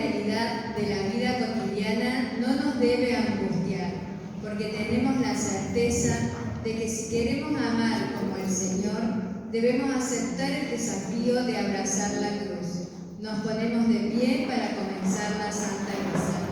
realidad de la vida cotidiana no nos debe angustiar, porque tenemos la certeza de que si queremos amar como el Señor, debemos aceptar el desafío de abrazar la cruz. Nos ponemos de pie para comenzar la Santa Misa.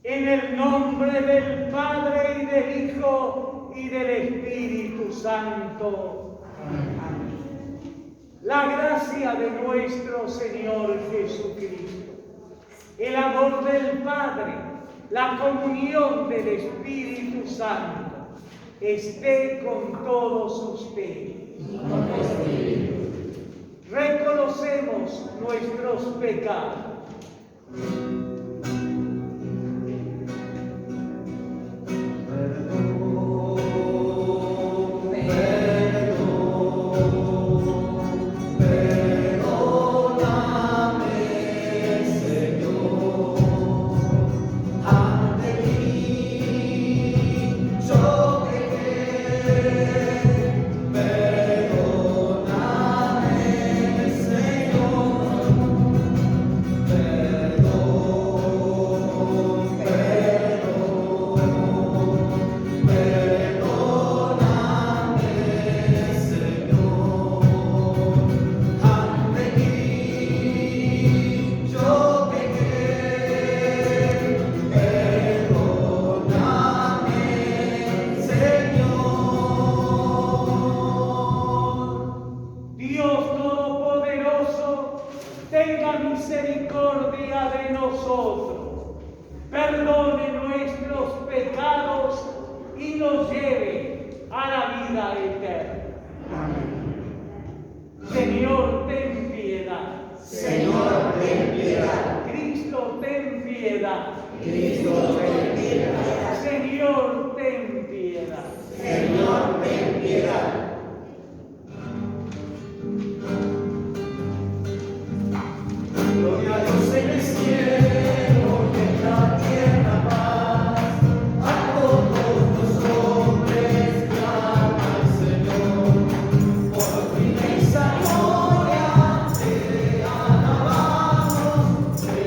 En el nombre del Padre, y del Hijo, y del Espíritu Santo. Amén. La gracia de nuestro Señor Jesucristo, el amor del Padre, la comunión del Espíritu Santo, esté con todos ustedes. Reconocemos nuestros pecados. Tenga misericordia de nosotros, perdone nuestros pecados y nos lleve a la vida eterna. Amén. Señor, ten piedad. Señor, ten piedad. Cristo, ten piedad. Cristo, ten piedad. Señor, ten piedad. Señor, ten piedad. Gloria a Dios en el cielo y en la tierra paz, a todos los hombres clama el Señor. Por tu inmensa gloria te alabamos, te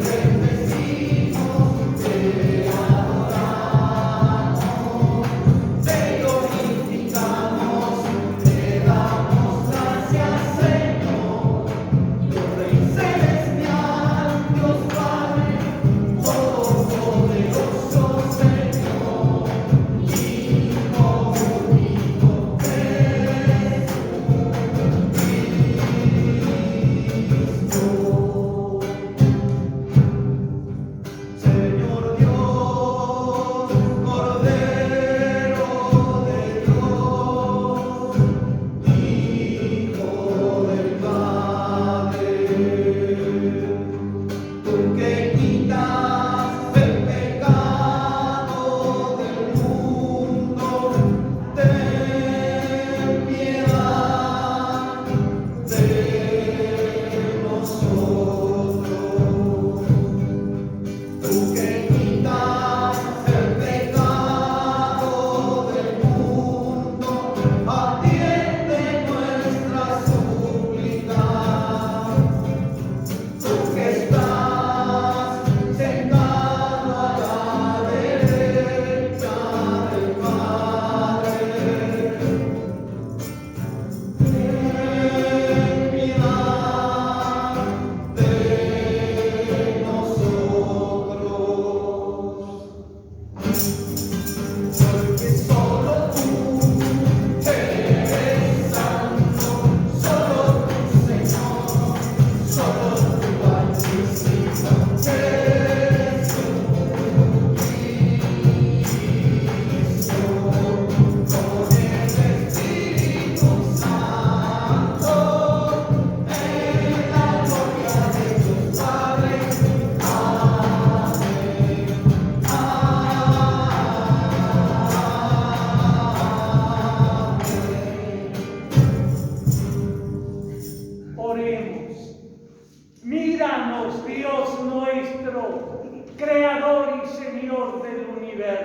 bendecimos, te adoramos, te glorificamos.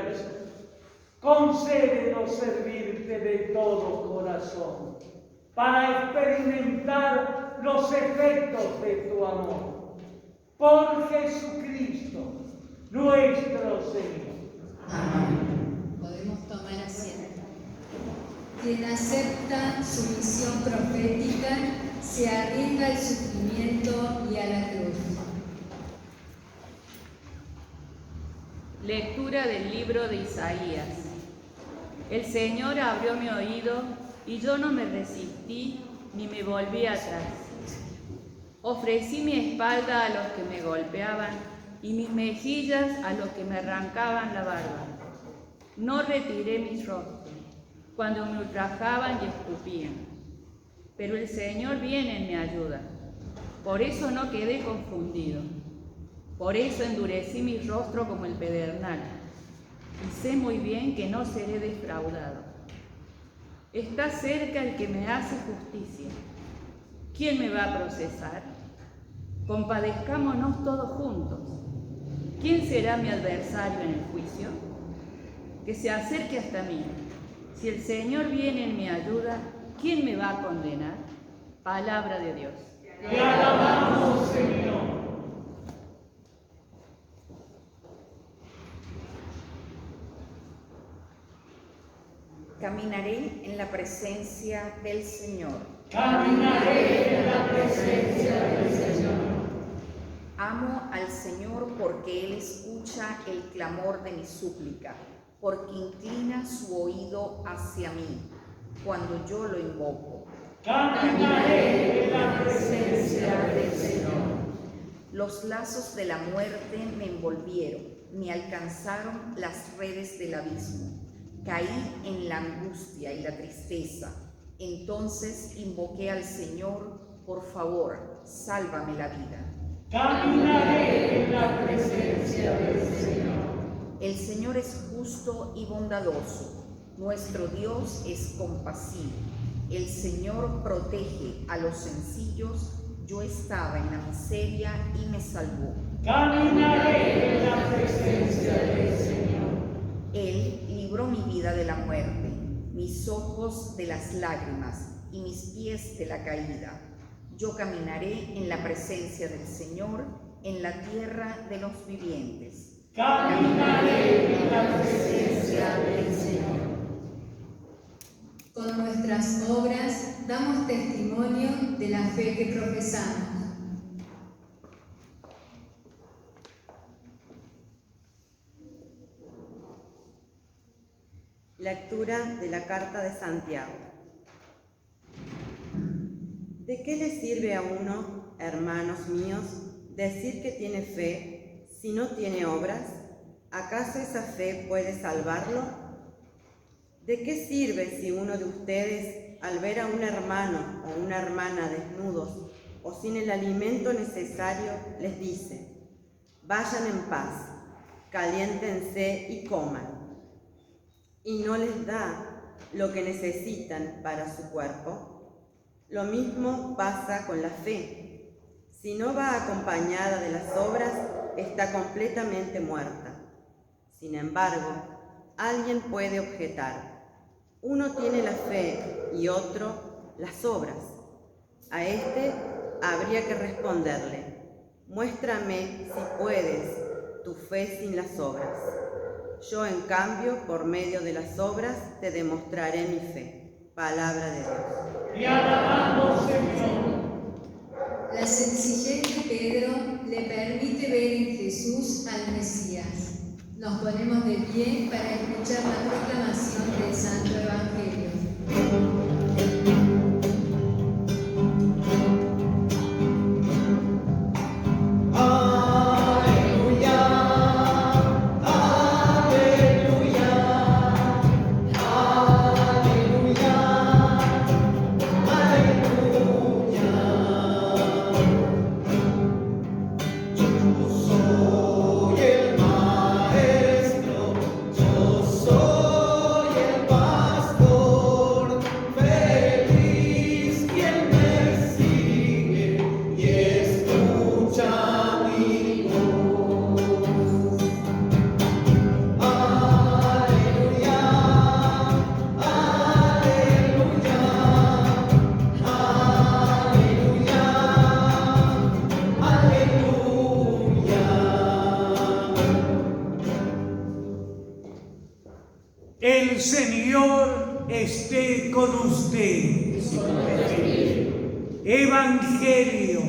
universo, concédenos servirte de todo corazón, para experimentar los efectos de tu amor. Por Jesucristo, nuestro Señor. Amén. Podemos tomar asiento. Quien acepta su misión profética se arriesga al sufrimiento y a la cruz. Lectura del libro de Isaías. El Señor abrió mi oído y yo no me resistí ni me volví atrás. Ofrecí mi espalda a los que me golpeaban y mis mejillas a los que me arrancaban la barba. No retiré mis rostros cuando me ultrajaban y escupían. Pero el Señor viene en mi ayuda. Por eso no quedé confundido. Por eso endurecí mi rostro como el pedernal. Y sé muy bien que no seré defraudado. Está cerca el que me hace justicia. ¿Quién me va a procesar? Compadezcámonos todos juntos. ¿Quién será mi adversario en el juicio? Que se acerque hasta mí. Si el Señor viene en mi ayuda, ¿quién me va a condenar? Palabra de Dios. Te alabamos, Señor. Caminaré en la presencia del Señor. Caminaré en la presencia del Señor. Amo al Señor porque Él escucha el clamor de mi súplica, porque inclina su oído hacia mí cuando yo lo invoco. Caminaré en la presencia del Señor. Los lazos de la muerte me envolvieron, me alcanzaron las redes del abismo. Caí en la angustia y la tristeza. Entonces invoqué al Señor, por favor, sálvame la vida. Caminaré en la presencia del Señor. El Señor es justo y bondadoso. Nuestro Dios es compasivo. El Señor protege a los sencillos. Yo estaba en la miseria y me salvó. Caminaré en la presencia del Señor. Él libró mi vida de la muerte, mis ojos de las lágrimas y mis pies de la caída. Yo caminaré en la presencia del Señor, en la tierra de los vivientes. Caminaré en la presencia del Señor. Con nuestras obras damos testimonio de la fe que profesamos. Lectura de la Carta de Santiago. ¿De qué le sirve a uno, hermanos míos, decir que tiene fe si no tiene obras? ¿Acaso esa fe puede salvarlo? ¿De qué sirve si uno de ustedes, al ver a un hermano o una hermana desnudos o sin el alimento necesario, les dice: vayan en paz, caliéntense y coman, y no les da lo que necesitan para su cuerpo? Lo mismo pasa con la fe. Si no va acompañada de las obras, está completamente muerta. Sin embargo, alguien puede objetar: uno tiene la fe y otro las obras. A este habría que responderle: muéstrame, si puedes, tu fe sin las obras. Yo, en cambio, por medio de las obras, te demostraré mi fe. Palabra de Dios. Te alabamos, Señor. La sencillez de Pedro le permite ver en Jesús al Mesías. Nos ponemos de pie para escuchar la proclamación del Santo Evangelio. Yo soy el pastor. El Señor esté con ustedes. Evangelio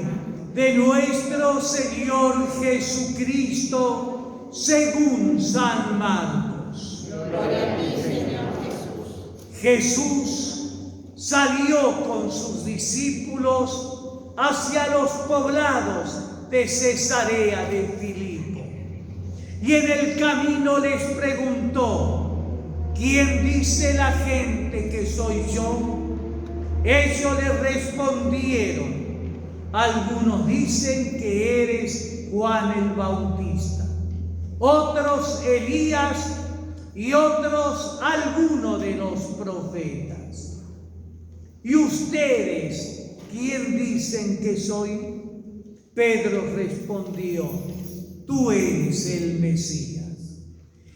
de nuestro Señor Jesucristo según San Marcos. Gloria a ti, Señor Jesús. Jesús salió con sus discípulos hacia los poblados de Cesarea de Filipo. Y en el camino les preguntó: ¿quién dice la gente que soy yo? Ellos le respondieron: algunos dicen que eres Juan el Bautista, otros Elías y otros alguno de los profetas. ¿Y ustedes quién dicen que soy? Pedro respondió: tú eres el Mesías.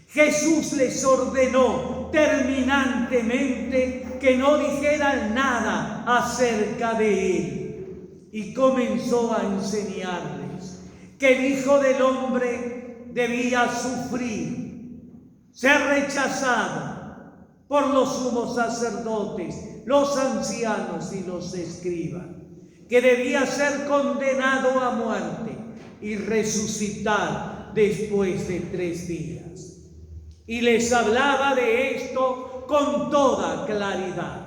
Jesús les ordenó terminantemente que no dijeran nada acerca de él, y comenzó a enseñarles que el Hijo del Hombre debía sufrir, ser rechazado por los sumos sacerdotes, los ancianos y los escribas, que debía ser condenado a muerte y resucitar después de 3 días. Y les hablaba de esto con toda claridad.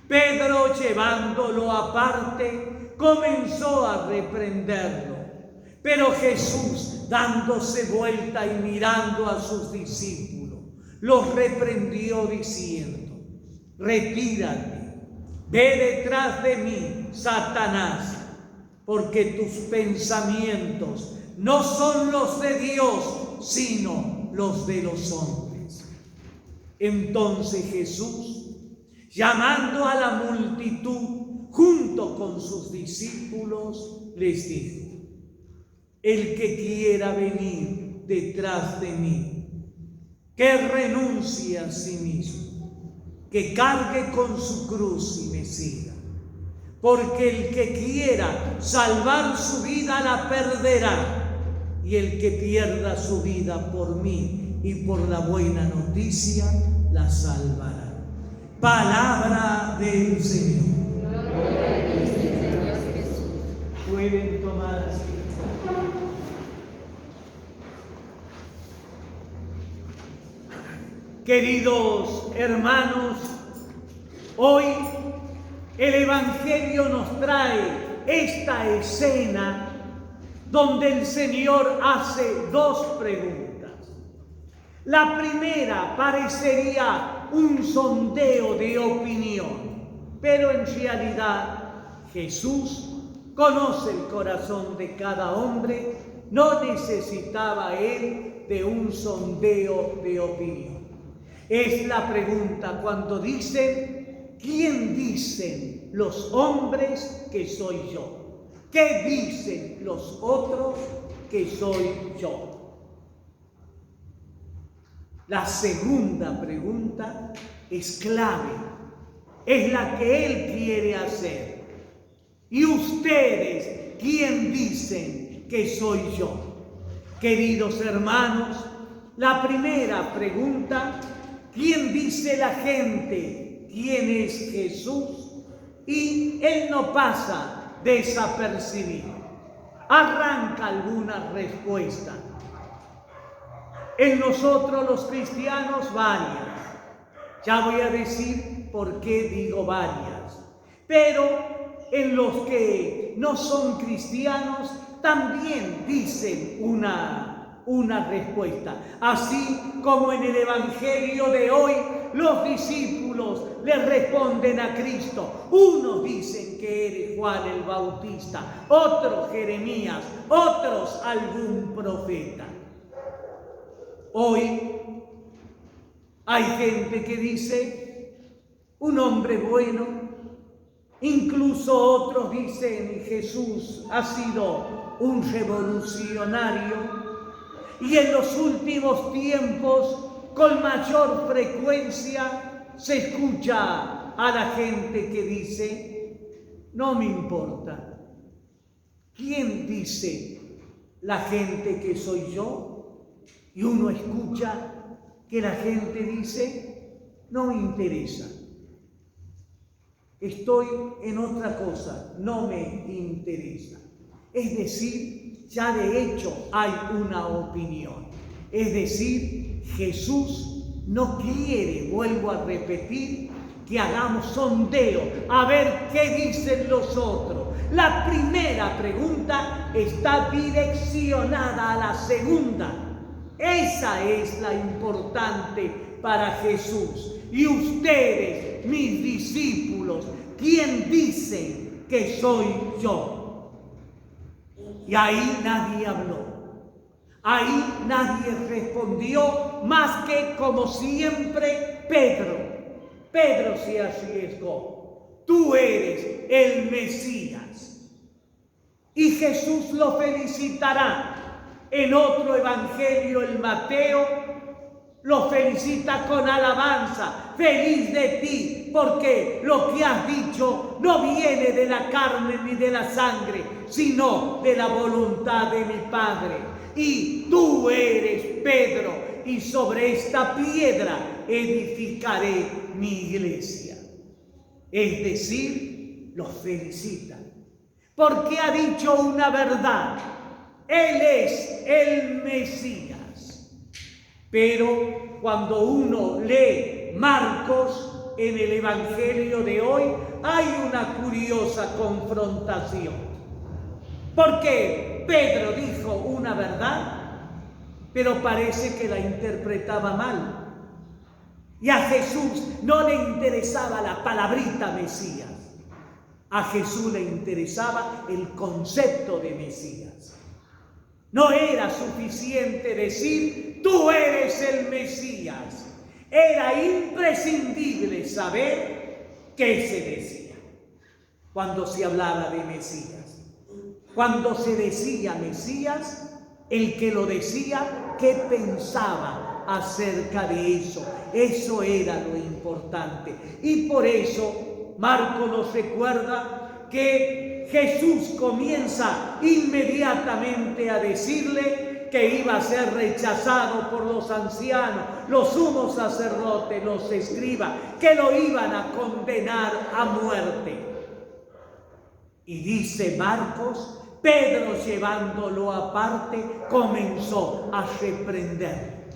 Pedro, llevándolo aparte, comenzó a reprenderlo. Pero Jesús, dándose vuelta y mirando a sus discípulos, los reprendió diciendo: retírate, ve detrás de mí, Satanás, porque tus pensamientos no son los de Dios, sino los de los hombres. Entonces Jesús, llamando a la multitud junto con sus discípulos, les dijo: el que quiera venir detrás de mí, que renuncie a sí mismo, que cargue con su cruz y me siga. Porque el que quiera salvar su vida la perderá, y el que pierda su vida por mí y por la buena noticia la salvará. Palabra del Señor. Gloria a ti, Señor Jesús. Pueden tomar asiento. Queridos hermanos, hoy el Evangelio nos trae esta escena donde el Señor hace 2 preguntas. La primera parecería un sondeo de opinión, pero en realidad Jesús conoce el corazón de cada hombre, no necesitaba él de un sondeo de opinión. Es la pregunta cuando dicen: ¿quién dicen los hombres que soy yo? ¿Qué dicen los otros que soy yo? La segunda pregunta es clave, es la que él quiere hacer. ¿Y ustedes quién dicen que soy yo? Queridos hermanos, la primera pregunta: ¿quién dice la gente quién es Jesús? Y él no pasa desapercibido. Arranca alguna respuesta. En nosotros los cristianos varias. Ya voy a decir por qué digo varias. Pero en los que no son cristianos también dicen una respuesta. Así como en el Evangelio de hoy los discípulos le responden a Cristo. Unos dicen que eres Juan el Bautista, otros Jeremías, otros algún profeta. Hoy hay gente que dice un hombre bueno, incluso otros dicen Jesús ha sido un revolucionario. Y en los últimos tiempos, con mayor frecuencia, se escucha a la gente que dice: no me importa. ¿Quién dice la gente que soy yo? Y uno escucha que la gente dice, no me interesa. Estoy en otra cosa, no me interesa. Es decir, ya de hecho hay una opinión. Es decir, Jesús no quiere, vuelvo a repetir, que hagamos sondeo a ver qué dicen los otros. La primera pregunta está direccionada a la segunda. Esa es la importante para Jesús. Y ustedes, mis discípulos, ¿quién dicen que soy yo? Y ahí nadie habló. Ahí nadie respondió más que, como siempre, Pedro. Pedro se arriesgó. Tú eres el Mesías. Y Jesús lo felicitará. En otro evangelio, el Mateo, lo felicita con alabanza. Feliz de ti, porque lo que has dicho no viene de la carne ni de la sangre, sino de la voluntad de mi Padre. Y tú eres Pedro, y sobre esta piedra edificaré mi iglesia. Es decir, los felicitan, porque ha dicho una verdad. Él es el Mesías. Pero cuando uno lee Marcos en el Evangelio de hoy, hay una curiosa confrontación. Porque Pedro dijo una verdad, pero parece que la interpretaba mal. Y a Jesús no le interesaba la palabrita Mesías. A Jesús le interesaba el concepto de Mesías. No era suficiente decir, tú eres el Mesías. Era imprescindible saber qué se decía cuando se hablaba de Mesías. Cuando se decía Mesías, el que lo decía, ¿qué pensaba acerca de eso? Eso era lo importante. Y por eso Marco nos recuerda que Jesús comienza inmediatamente a decirle que iba a ser rechazado por los ancianos, los sumos sacerdotes, los escribas, que lo iban a condenar a muerte. Y dice Marcos, Pedro, llevándolo aparte, comenzó a reprender.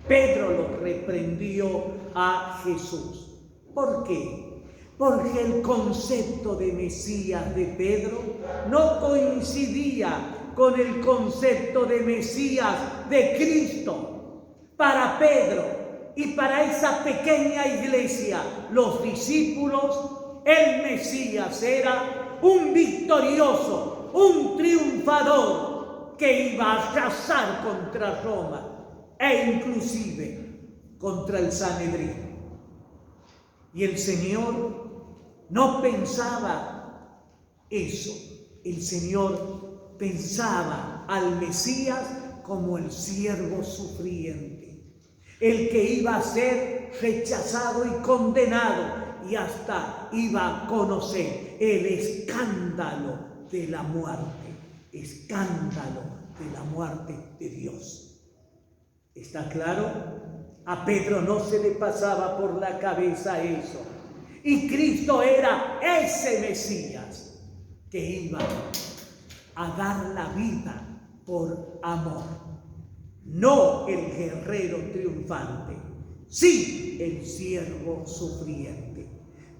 Pedro lo reprendió a Jesús. ¿Por qué? Porque el concepto de Mesías de Pedro no coincidía con el concepto de Mesías de Cristo. Para Pedro y para esa pequeña iglesia, los discípulos, el Mesías era un victorioso, un triunfador que iba a arrasar contra Roma e inclusive contra el Sanedrín. Y el Señor no pensaba eso. El Señor pensaba al Mesías como el siervo sufriente, el que iba a ser rechazado y condenado, y hasta iba a conocer el escándalo de la muerte, escándalo de la muerte de Dios. ¿Está claro? A Pedro no se le pasaba por la cabeza eso. Y Cristo era ese Mesías que iba a dar la vida por amor. No el guerrero triunfante, sí el siervo sufriente.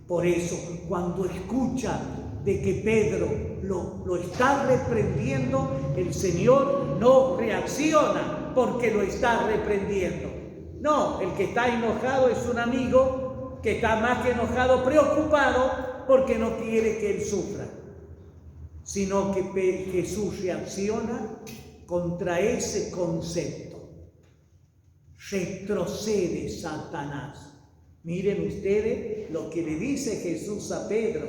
Por eso, cuando escucha de que Pedro lo está reprendiendo, el Señor no reacciona porque lo está reprendiendo. No, el que está enojado es un amigo que está más que enojado, preocupado porque no quiere que él sufra. Sino que Jesús reacciona contra ese concepto. Retrocede Satanás. Miren ustedes lo que le dice Jesús a Pedro.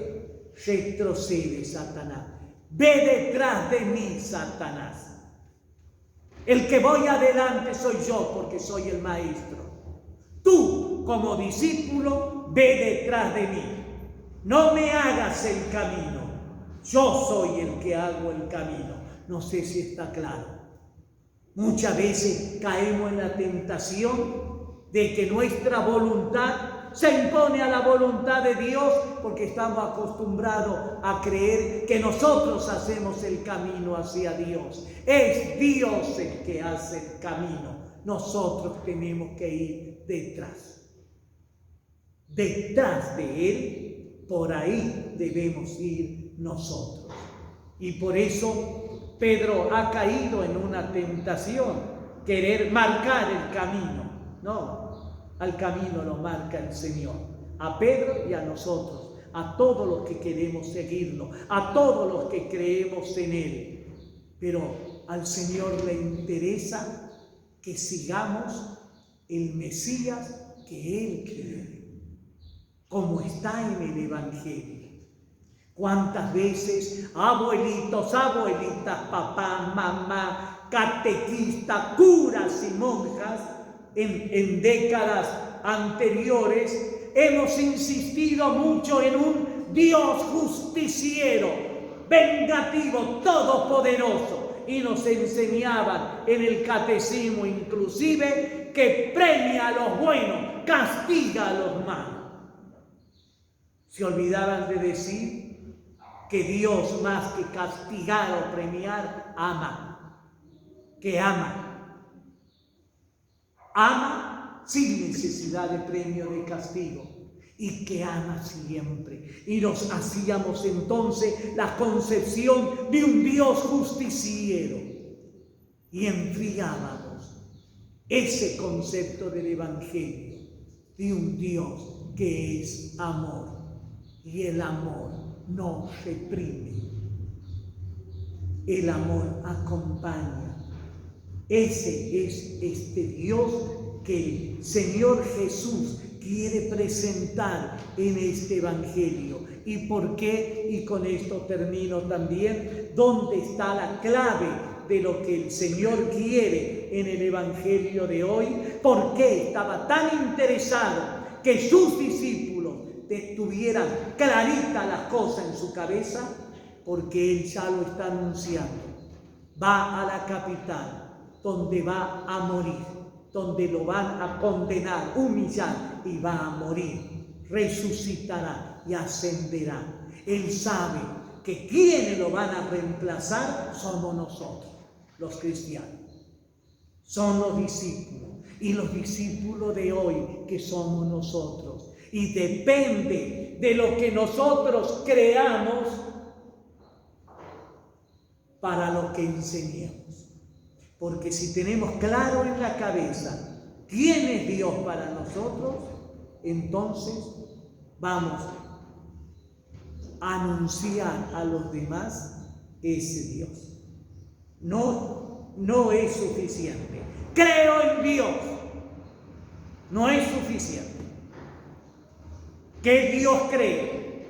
Retrocede Satanás. Ve detrás de mí, Satanás. El que voy adelante soy yo porque soy el maestro. Tú, como discípulo, ve detrás de mí. No me hagas el camino. Yo soy el que hago el camino. No sé si está claro. Muchas veces caemos en la tentación de que nuestra voluntad se impone a la voluntad de Dios, porque estamos acostumbrados a creer que nosotros hacemos el camino hacia Dios. Es Dios el que hace el camino. Nosotros tenemos que ir detrás. Detrás de Él, por ahí debemos ir nosotros. Y por eso Pedro ha caído en una tentación, querer marcar el camino. No. Al camino lo marca el Señor, a Pedro y a nosotros, a todos los que queremos seguirlo, a todos los que creemos en Él. Pero al Señor le interesa que sigamos el Mesías que Él quiere, como está en el Evangelio. ¿Cuántas veces abuelitos, abuelitas, papá, mamá, catequistas, curas y monjas en décadas anteriores hemos insistido mucho en un Dios justiciero, vengativo, todopoderoso, y nos enseñaban en el catecismo inclusive que premia a los buenos, castiga a los malos. Se olvidaban de decir que Dios, más que castigar o premiar, ama, que ama. Ama sin necesidad de premio, de castigo, y que ama siempre. Y nos hacíamos entonces la concepción de un Dios justiciero y enfriábamos ese concepto del Evangelio de un Dios que es amor, y el amor no reprime, el amor acompaña. Ese es este Dios que el Señor Jesús quiere presentar en este Evangelio. ¿Y por qué? Y con esto termino también. ¿Dónde está la clave de lo que el Señor quiere en el Evangelio de hoy? ¿Por qué estaba tan interesado que sus discípulos tuvieran clarita las cosas en su cabeza? Porque Él ya lo está anunciando. Va a la capital, donde va a morir, donde lo van a condenar, humillar, y va a morir, resucitará y ascenderá. Él sabe que quienes lo van a reemplazar somos nosotros, los cristianos. Son los discípulos, y los discípulos de hoy que somos nosotros. Y depende de lo que nosotros creamos para lo que enseñemos. Porque si tenemos claro en la cabeza quién es Dios para nosotros, entonces vamos a anunciar a los demás ese Dios. No es suficiente. Creo en Dios. No es suficiente. ¿Qué Dios cree?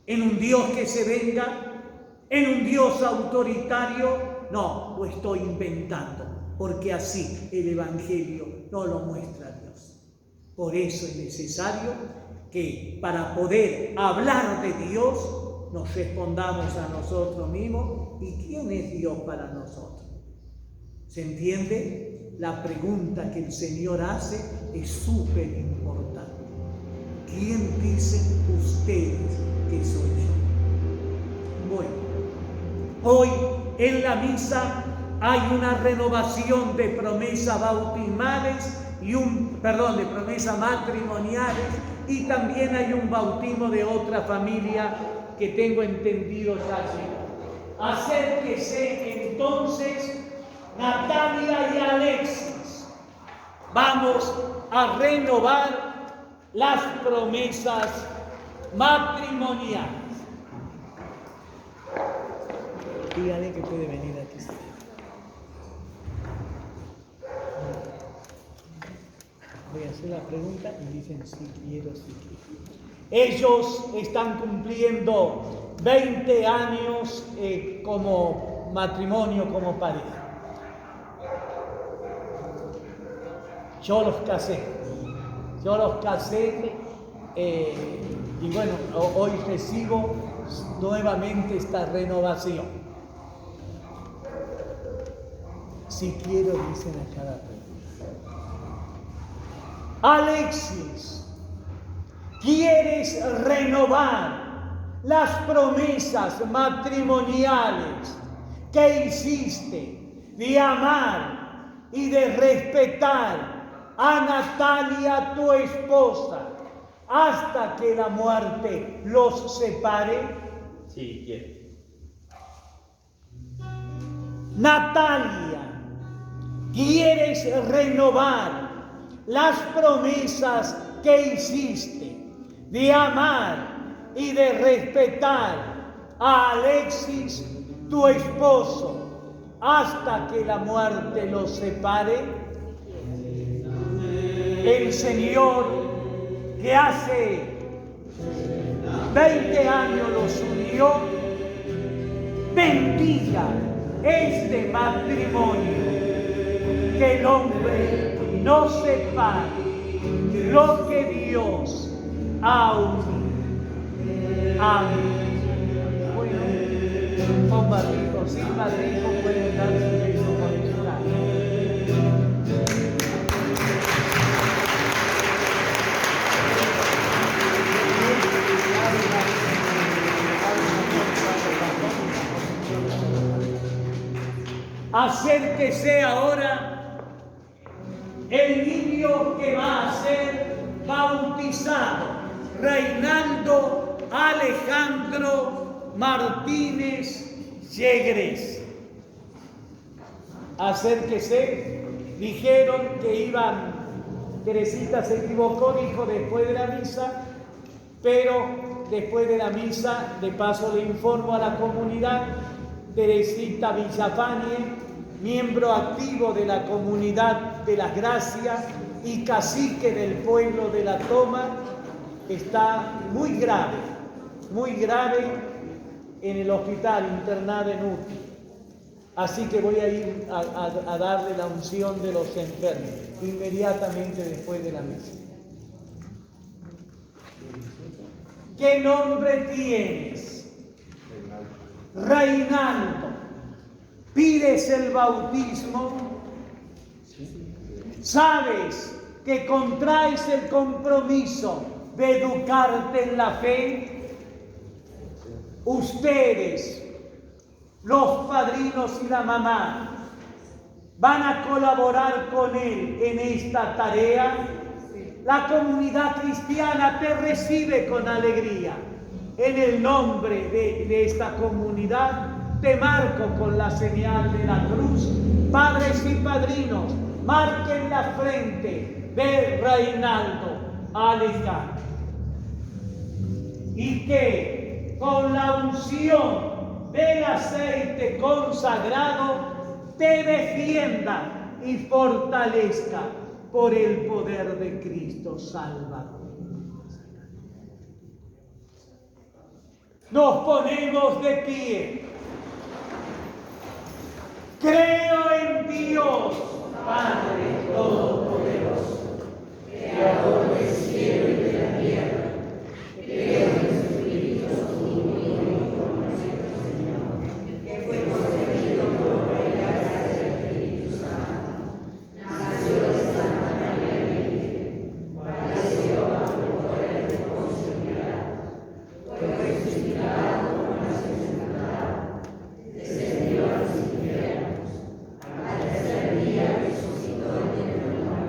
¿En un Dios que se venga? ¿En un Dios autoritario? No, lo estoy inventando, porque así el Evangelio no lo muestra Dios. Por eso es necesario que para poder hablar de Dios nos respondamos a nosotros mismos. ¿Y quién es Dios para nosotros? ¿Se entiende? La pregunta que el Señor hace es súper importante. ¿Quién dicen ustedes que soy yo? Bueno, hoy en la misa hay una renovación de promesas bautismales de promesas matrimoniales, y también hay un bautismo de otra familia que tengo entendido ya llegó. Acérquese entonces Natalia y Alexis. Vamos a renovar las promesas matrimoniales. Dígale que puede venir aquí. Voy a hacer la pregunta y dicen si quiero, si quiero. Ellos están cumpliendo 20 años como matrimonio, como pareja. Yo los casé y bueno, hoy recibo nuevamente esta renovación. Si quiero, dicen a cada uno. Alexis, ¿quieres renovar las promesas matrimoniales que hiciste de amar y de respetar a Natalia, tu esposa, hasta que la muerte los separe? Sí, quiero. Natalia, ¿quieres renovar las promesas que hiciste de amar y de respetar a Alexis, tu esposo, hasta que la muerte los separe? El Señor, que hace 20 años los unió, bendiga este matrimonio, que el hombre no separe lo que Dios ha unido. Amén. Bueno, con barrijo, sin barrijo, pueden dar su beso con el Acérquese ahora el niño que va a ser bautizado, Reinaldo Alejandro Martínez Yegres. Acérquese. Dijeron que iban, Teresita se equivocó, dijo después de la misa, pero después de la misa, de paso le informo a la comunidad, Teresita Villafañe, miembro activo de la comunidad de las Gracias y cacique del pueblo de La Toma, está muy grave en el hospital, internada en UTI. Así que voy a ir a darle la unción de los enfermos inmediatamente después de la misa. ¿Qué nombre tienes? Reinaldo. ¿Pides el bautismo? ¿Sabes que contraes el compromiso de educarte en la fe? Ustedes, los padrinos y la mamá, ¿van a colaborar con él en esta tarea? La comunidad cristiana te recibe con alegría. En el nombre de esta comunidad te marco con la señal de la cruz. Padres y padrinos, marquen la frente de Reinaldo Alejandro. Y que con la unción del aceite consagrado te defienda y fortalezca por el poder de Cristo Salvador. Nos ponemos de pie. Creo en Dios, Padre Todopoderoso, Creador del cielo y de la tierra. Creo en Jesucristo, su Hijo, nuestro Señor, que fue concebido por la gracia del Espíritu Santo. Nació de Santa María Virgen, padeció bajo el poder de Poncio Pilato, fue crucificado por nuestra enfermedad, descendió a los infiernos, al tercer día resucitó entre los muertos.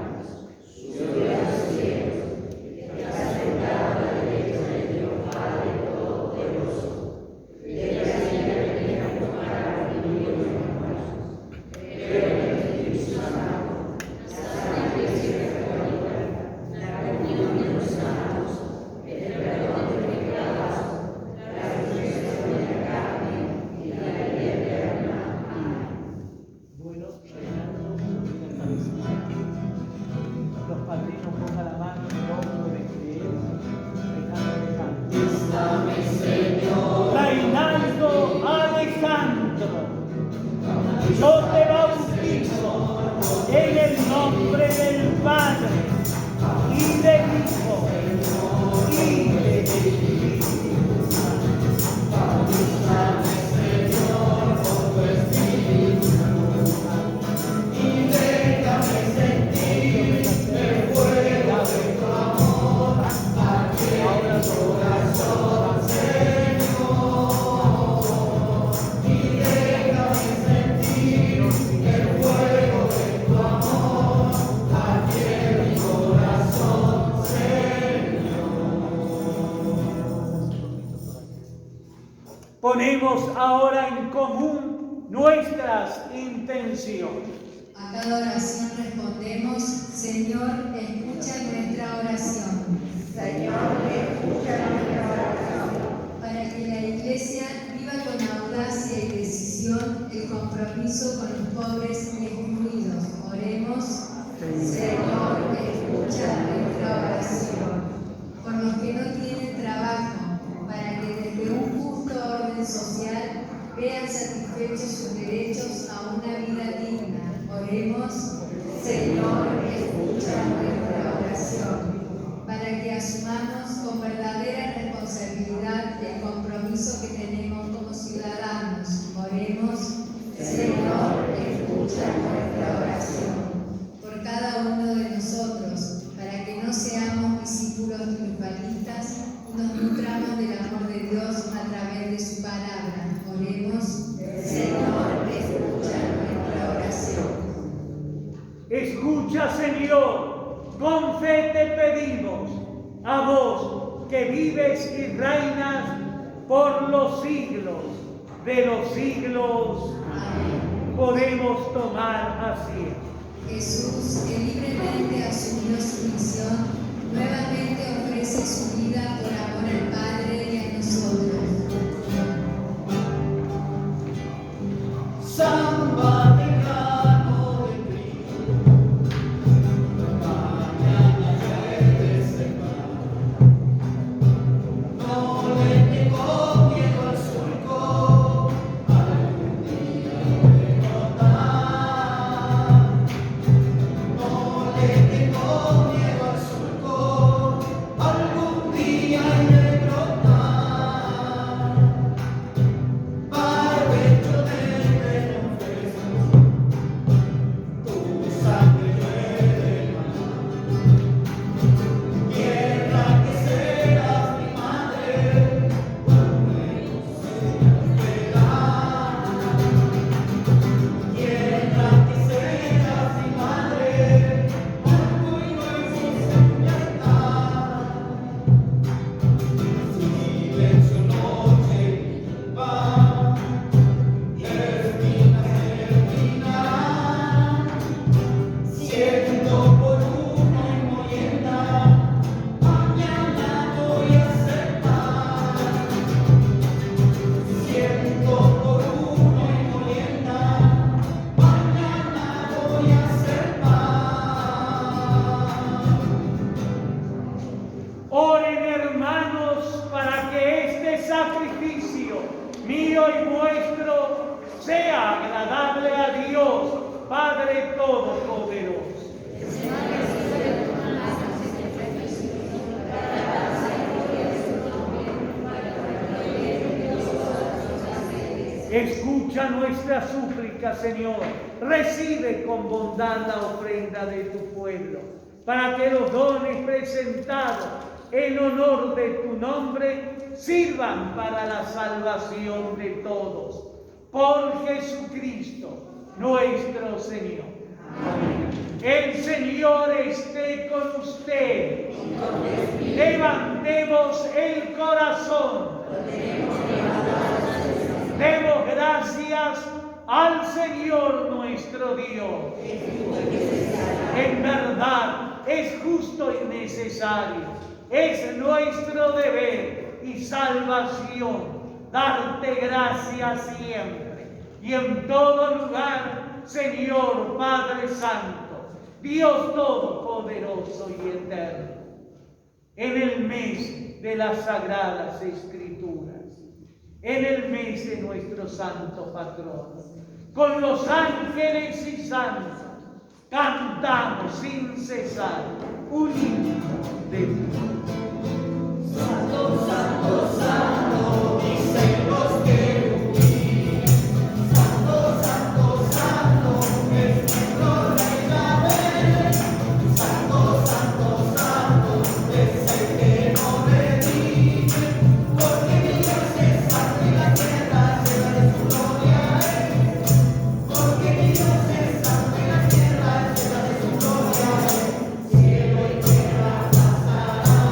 Ponemos ahora en común nuestras intenciones. A cada oración respondemos: Señor, escucha nuestra oración. Señor, escucha nuestra oración. Para que la Iglesia viva con audacia y decisión el compromiso con los pobres y excluidos. Oremos: Señor, escucha nuestra oración. Por los que no tienen trabajo, para que desde un justo orden social vean satisfechos sus derechos a una vida digna. Oremos: Señor, escucha nuestra oración. Para que asumamos con verdadera responsabilidad el compromiso que tenemos como ciudadanos. Oremos: Señor, escucha nuestra oración. Por cada uno de nosotros, para que no seamos discípulos triunfalistas, nos nutramos del amor de Dios a través de su palabra. Oremos: Señor, escucha nuestra oración. Escucha, Señor, con fe te pedimos, a vos que vives y reinas por los siglos de los siglos. Amén. Podemos tomar asiento. Jesús, que libremente asumió su misión, nuevamente ofrece su vida por amor al Padre y a nosotros. San Vaticano de Cristo, mañana puede ser más. No le tengo miedo al surco, algún día de brotar. No le tengo miedo al surco, algún día de brotar. Barbecho te confieso, tu sangre llueve mal. Tierra que serás mi madre, conmigo serás verán. Tierra que serás mi madre, orgullo y sinceridad. Silencio noche va, termina. Siento por uno y molienda, mañana voy a ser paz. Siento por uno y molienda, mañana voy a ser paz. Oren, hermanos, para que este sacrificio mío y vuestro sea agradable a Dios, Padre Todopoderoso. Escucha nuestra súplica, Señor. Recibe con bondad la ofrenda de tu pueblo, para que los dones presentados en honor de tu nombre sirvan para la salvación de todos. Por Jesucristo, nuestro Señor. Amén. El Señor esté con usted. Levantemos el corazón. Demos gracias al Señor nuestro Dios. En verdad es justo y necesario, es nuestro deber y salvación darte gracias siempre y en todo lugar, Señor Padre Santo, Dios Todopoderoso y Eterno. En el mes de las Sagradas Escrituras, en el mes de nuestro santo patrono, con los ángeles y santos, cantamos sin cesar un himno de Dios. Santo, santo, santo, dicen los querubines. Santo, santo, santo, es nuestro Rey Yahvé. Santo, santo, santo, es el que nos redime. Porque mi Dios es santo y la tierra llena de su gloria es. Porque mi Dios es santo y la tierra llena de su gloria es. Cielo y tierra pasarán.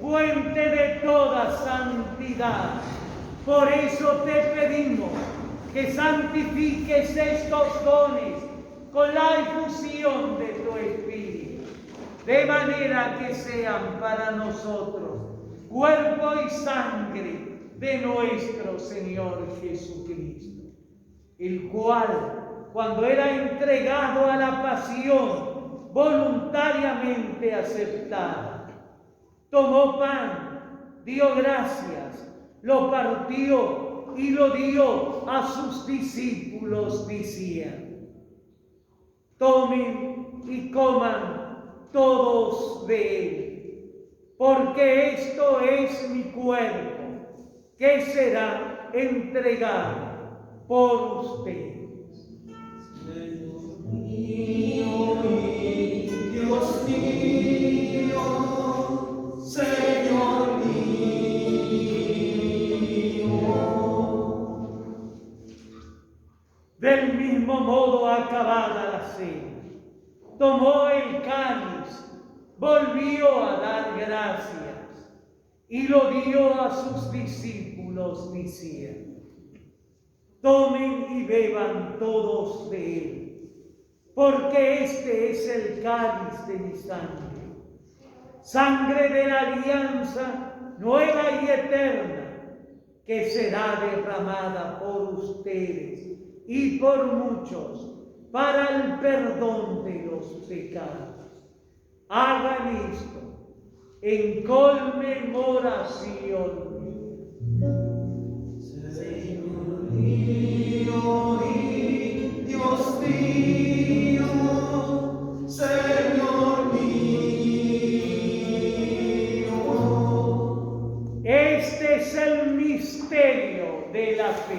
fuente de toda santidad. Por eso te pedimos que santifiques estos dones con la efusión de tu Espíritu, de manera que sean para nosotros cuerpo y sangre de nuestro Señor Jesucristo, el cual, cuando era entregado a la pasión voluntariamente aceptada, tomó pan, dio gracias, lo partió y lo dio a sus discípulos diciendo: tomen y coman todos de él, porque esto es mi cuerpo, que será entregado por ustedes. Señor mío y Dios mío, Señor mío. Del mismo modo, acabada la cena, tomó el cáliz, volvió a dar gracias y lo dio a sus discípulos diciendo: tomen y beban todos de él, porque este es el cáliz de mi sangre, sangre de la alianza nueva y eterna, que será derramada por ustedes y por muchos para el perdón de los pecados. Hagan esto en conmemoración mía. Señor mío y Dios mío, Señor mío. Este es el misterio de la fe.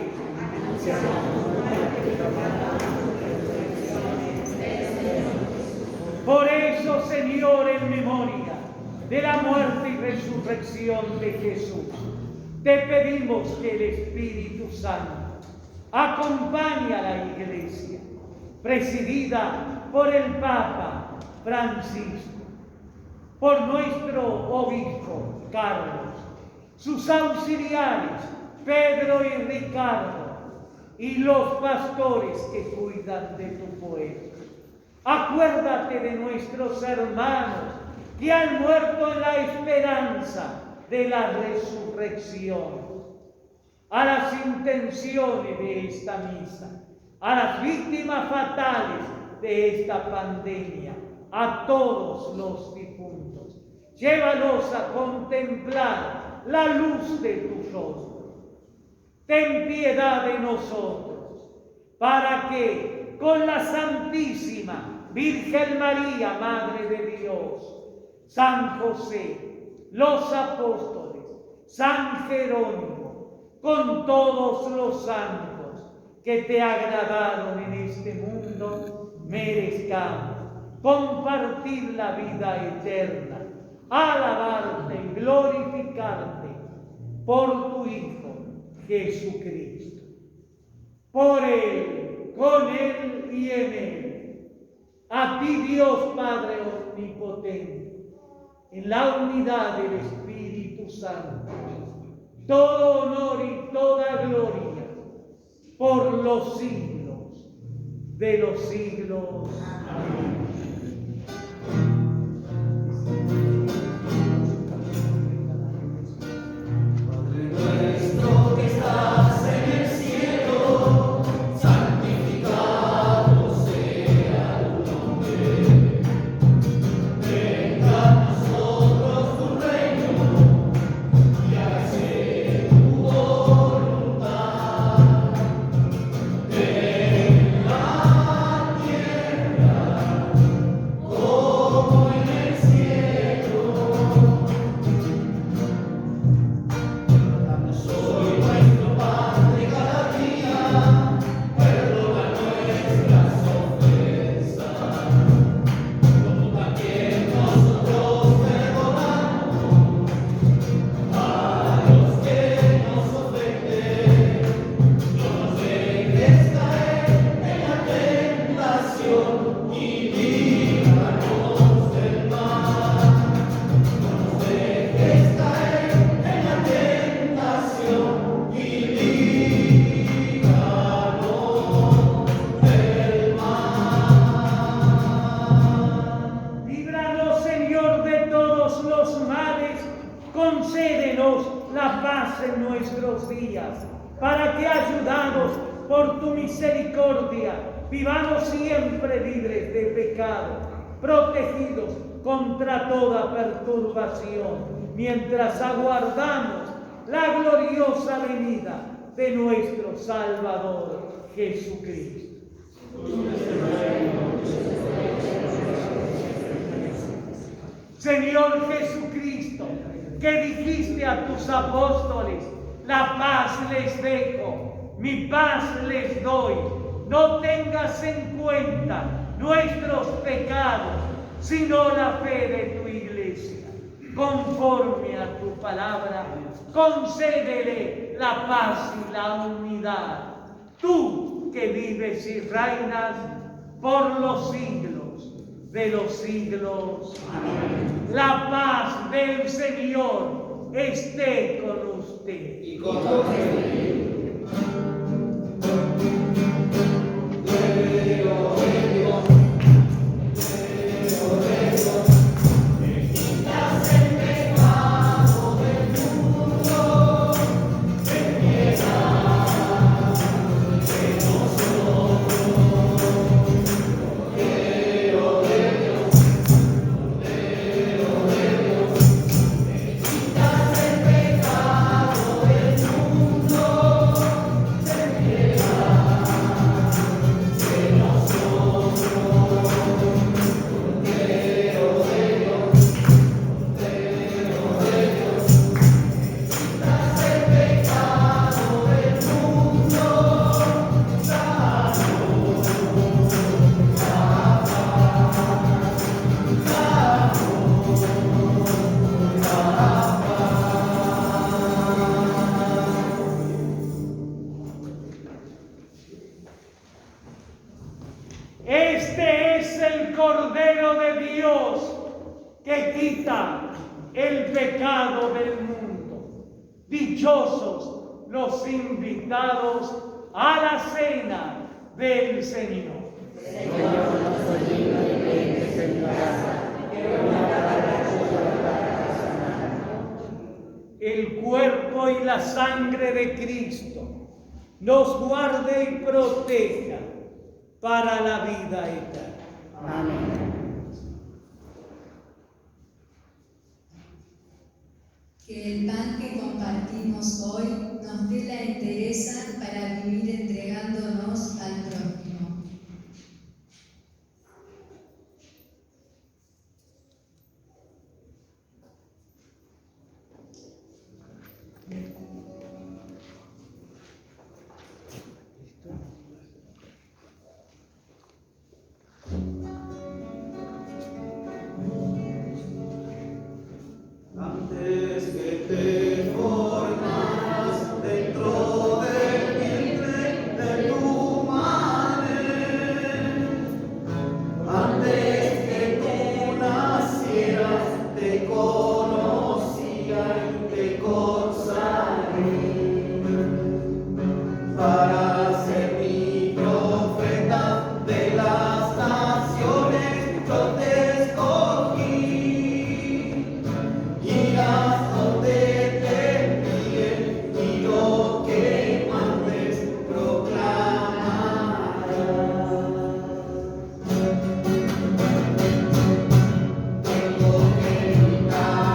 Por eso, Señor, en memoria de la muerte y resurrección de Jesús, te pedimos que el Espíritu Santo acompañe a la Iglesia, presidida por el Papa Francisco, por nuestro obispo Carlos, sus auxiliares Pedro y Ricardo, y los pastores que cuidan de tu pueblo. Acuérdate de nuestros hermanos que han muerto en la esperanza de la resurrección. A las intenciones de esta misa, a las víctimas fatales de esta pandemia, a todos los difuntos, llévalos a contemplar la luz de tu rostro. Ten piedad de nosotros, para que con la Santísima Virgen María, Madre de Dios, San José, los apóstoles, San Jerónimo, con todos los santos que te agradaron en este mundo, merezcamos compartir la vida eterna, alabarte y glorificarte por tu Hijo Jesucristo. Por Él, con Él y en Él, a ti Dios Padre omnipotente, en la unidad del Espíritu Santo, todo honor y toda gloria por los siglos de los siglos. Amén. concédenos la paz en nuestros días, para que, ayudados por tu misericordia, vivamos siempre libres de pecado, protegidos contra toda perturbación, mientras aguardamos la gloriosa venida de nuestro Salvador Jesucristo. Señor Jesucristo, que dijiste a tus apóstoles: la paz les dejo, mi paz les doy. No tengas en cuenta nuestros pecados, sino la fe de tu iglesia. Conforme a tu palabra, concédele la paz y la unidad. Tú que vives y reinas por los siglos de los siglos. Amén. La paz del Señor esté con usted. Y con tu espíritu. Este es el Cordero de Dios que quita el pecado del mundo. Dichosos los invitados a la cena del Señor. Señor, no soy digno de que entres en mi casa, pero una palabra tuya bastará para sanarme. El cuerpo y la sangre de Cristo nos guarde y proteja para la vida eterna. Amén. Que el pan que compartimos hoy nos dé la entereza para vivir entregándonos al prójimo. Antes que te formas dentro del vientre de tu madre, antes que tú nacieras, te conocía y te consagré para ser mi profeta de las naciones. Yo te escogí. Irás donde te envíen y lo que mandes proclamarás. Tengo que gritar.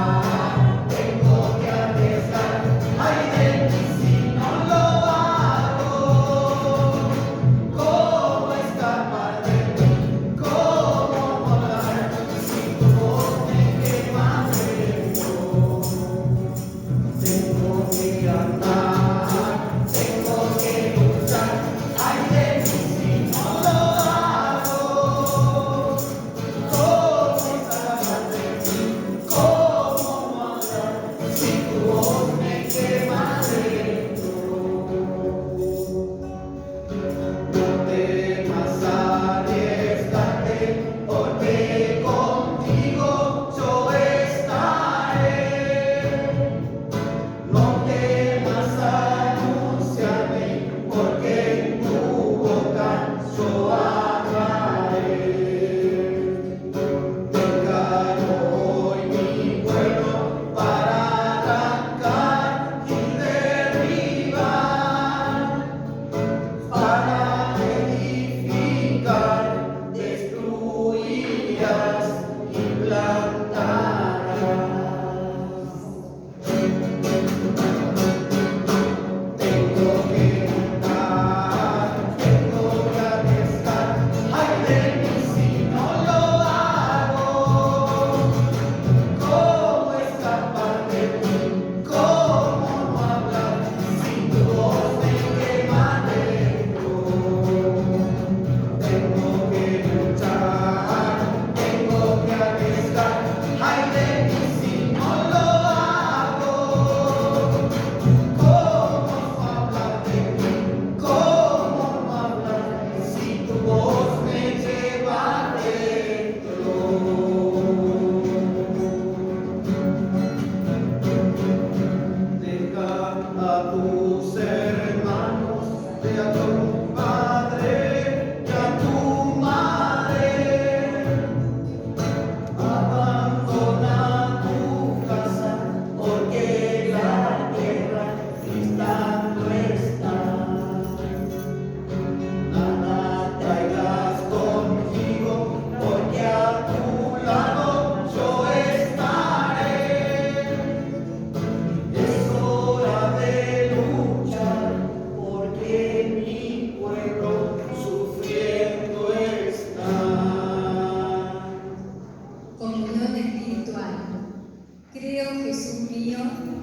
Creo, Jesús mío,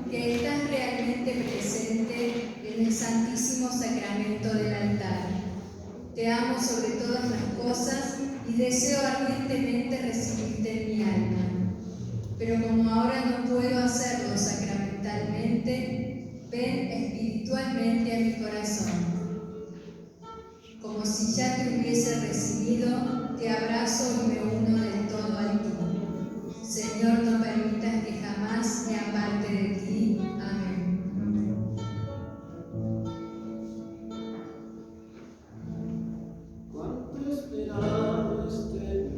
que estás realmente presente en el Santísimo Sacramento del altar. Te amo sobre todas las cosas y deseo ardientemente recibirte en mi alma. Pero como ahora no puedo hacerlo sacramentalmente, ven espiritualmente a mi corazón. Como si ya te hubiese recibido, te abrazo y me uno del todo a ti. Señor, no permitas que jamás me aparte de ti. Amén. Cuánto he esperado este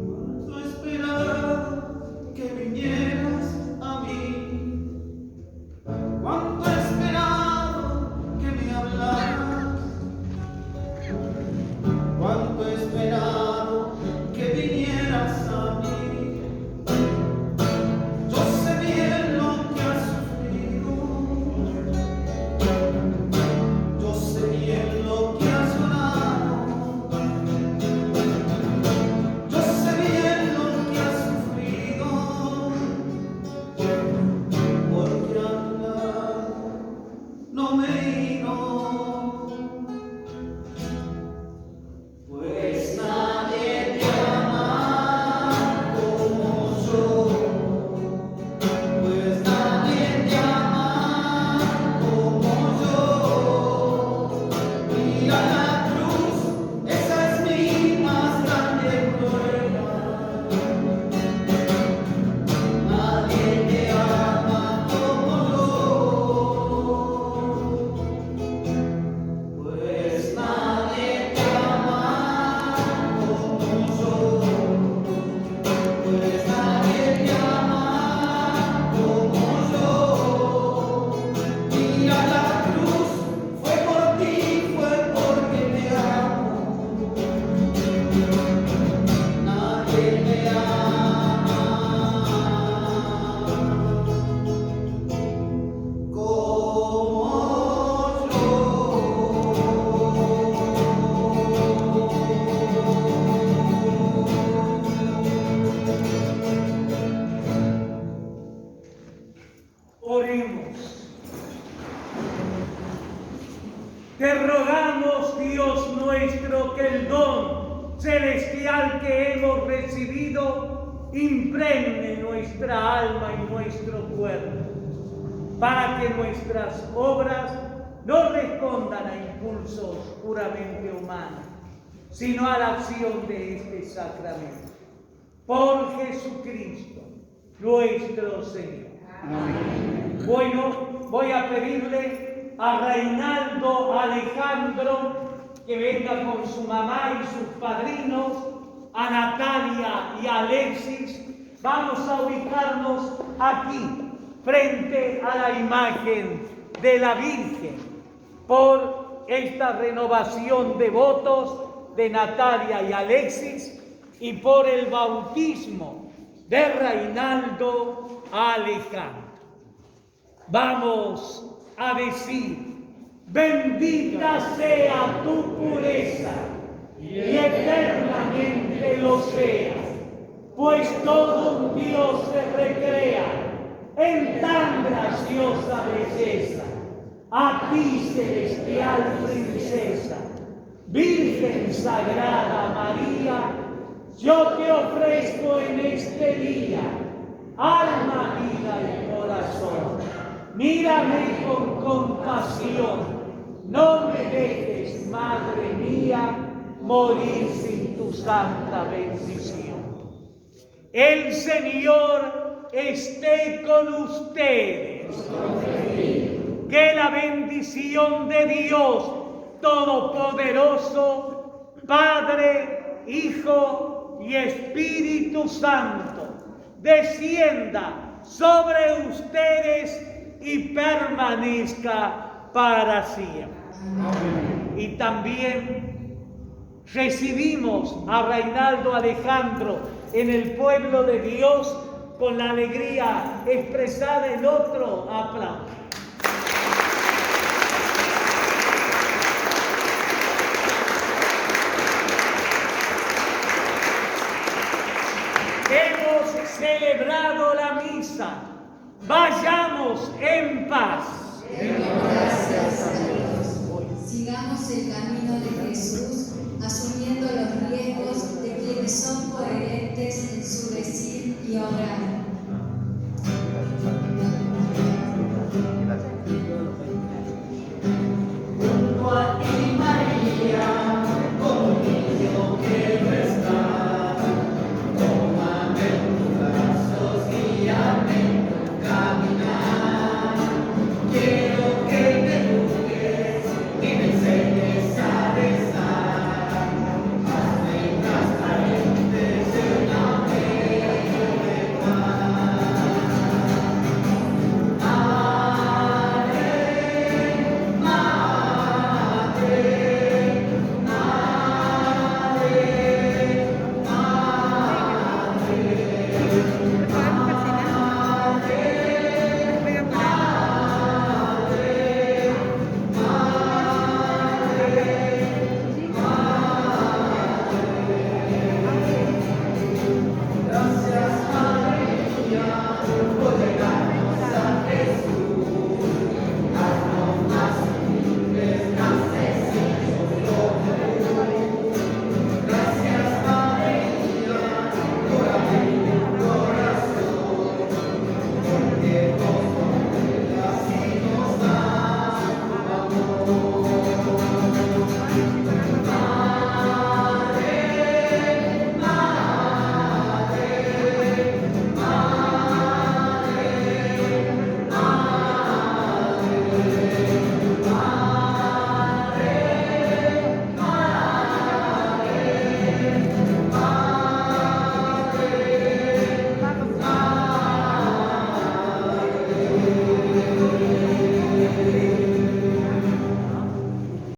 cuánto he esperado que vinieras a mí, cuánto he esperado que me hablaras, cuánto he esperado que vinieras a mí. Yo sé bien lo que has sufrido, yo sé bien lo que has llorado, yo sé bien lo que has sufrido, porque a tu lado no me he ido, pues nadie te ama como yo, pues nadie te ama como yo. Mira la cruz, esa es mi más grande prueba. Nadie te ama como yo, pues nadie te ama como yo, pues nadie te ama como yo. Mira la cruz, fue por ti, fue porque te amo. Nadie me ama como Oremos. Te rogamos, Dios nuestro, que el don celestial que hemos recibido impregne nuestra alma y nuestro cuerpo, para que nuestras obras no respondan a impulsos puramente humanos, sino a la acción de este sacramento. Por Jesucristo, nuestro Señor. Bueno, voy a pedirle a Reinaldo Alejandro que venga con su mamá y sus padrinos, a Natalia y a Alexis. Vamos a ubicarnos aquí, frente a la imagen de la Virgen, por esta renovación de votos de Natalia y Alexis y por el bautismo de Reinaldo Alejandro. Vamos a decir: bendita sea tu pureza y eternamente lo sea, pues todo un Dios se recrea en tan graciosa belleza. A ti, celestial princesa, Virgen Sagrada María, yo te ofrezco en este día alma, vida y corazón. Mírame con compasión, no me dejes, Madre mía, morir sin tu santa bendición. El Señor esté con ustedes. Que la bendición de Dios Todopoderoso, Padre, Hijo y Espíritu Santo, descienda sobre ustedes y permanezca para siempre. Y también recibimos a Reinaldo Alejandro en el pueblo de Dios con la alegría expresada en otro aplauso. celebrado la misa. Vayamos en paz. Demos gracias a Dios. Sigamos el camino de Jesús, asumiendo los riesgos de quienes son coherentes en su decir y obrar.